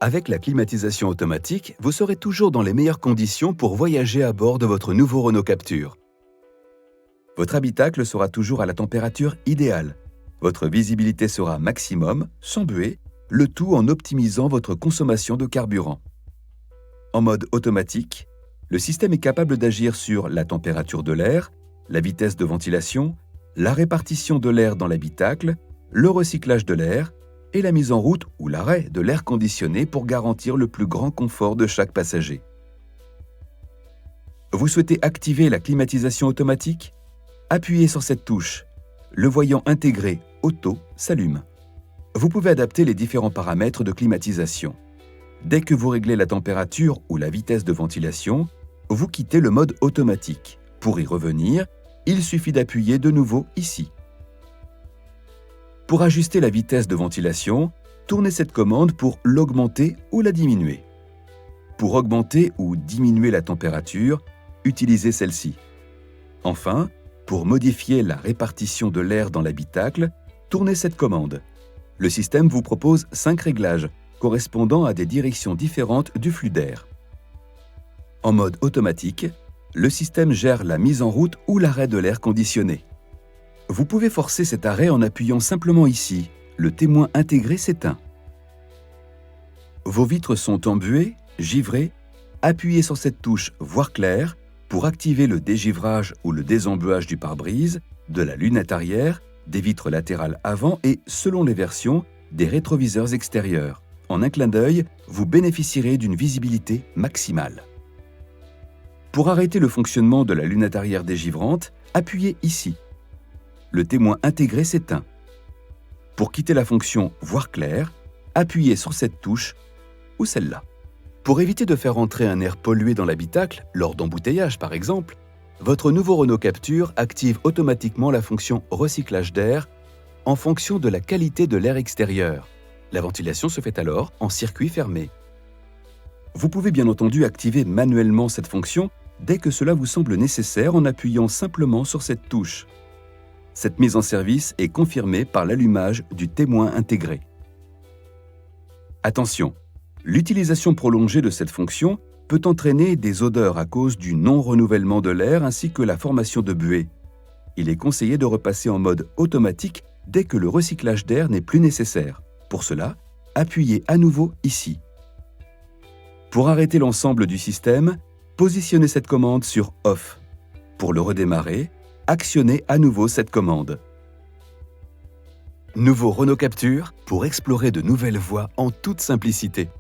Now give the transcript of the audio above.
Avec la climatisation automatique, vous serez toujours dans les meilleures conditions pour voyager à bord de votre nouveau Renault Captur. Votre habitacle sera toujours à la température idéale. Votre visibilité sera maximum, sans buée, le tout en optimisant votre consommation de carburant. En mode automatique, le système est capable d'agir sur la température de l'air, la vitesse de ventilation, la répartition de l'air dans l'habitacle, le recyclage de l'air et la mise en route ou l'arrêt de l'air conditionné pour garantir le plus grand confort de chaque passager. Vous souhaitez activer la climatisation automatique? Appuyez sur cette touche. Le voyant intégré Auto s'allume. Vous pouvez adapter les différents paramètres de climatisation. Dès que vous réglez la température ou la vitesse de ventilation, vous quittez le mode automatique. Pour y revenir, il suffit d'appuyer de nouveau ici. Pour ajuster la vitesse de ventilation, tournez cette commande pour l'augmenter ou la diminuer. Pour augmenter ou diminuer la température, utilisez celle-ci. Enfin, pour modifier la répartition de l'air dans l'habitacle, tournez cette commande. Le système vous propose 5 réglages, correspondant à des directions différentes du flux d'air. En mode automatique, le système gère la mise en route ou l'arrêt de l'air conditionné. Vous pouvez forcer cet arrêt en appuyant simplement ici. Le témoin intégré s'éteint. Vos vitres sont embuées, givrées. Appuyez sur cette touche « Voir clair » pour activer le dégivrage ou le désembuage du pare-brise, de la lunette arrière, des vitres latérales avant et, selon les versions, des rétroviseurs extérieurs. En un clin d'œil, vous bénéficierez d'une visibilité maximale. Pour arrêter le fonctionnement de la lunette arrière dégivrante, appuyez ici. Le témoin intégré s'éteint. Pour quitter la fonction « Voir clair », appuyez sur cette touche ou celle-là. Pour éviter de faire entrer un air pollué dans l'habitacle, lors d'embouteillage par exemple, votre nouveau Renault Captur active automatiquement la fonction « Recyclage d'air » en fonction de la qualité de l'air extérieur. La ventilation se fait alors en circuit fermé. Vous pouvez bien entendu activer manuellement cette fonction dès que cela vous semble nécessaire en appuyant simplement sur cette touche. Cette mise en service est confirmée par l'allumage du témoin intégré. Attention, l'utilisation prolongée de cette fonction peut entraîner des odeurs à cause du non-renouvellement de l'air ainsi que la formation de buée. Il est conseillé de repasser en mode automatique dès que le recyclage d'air n'est plus nécessaire. Pour cela, appuyez à nouveau ici. Pour arrêter l'ensemble du système, positionnez cette commande sur « Off ». Pour le redémarrer, actionnez à nouveau cette commande. Nouveau Renault Captur pour explorer de nouvelles voies en toute simplicité.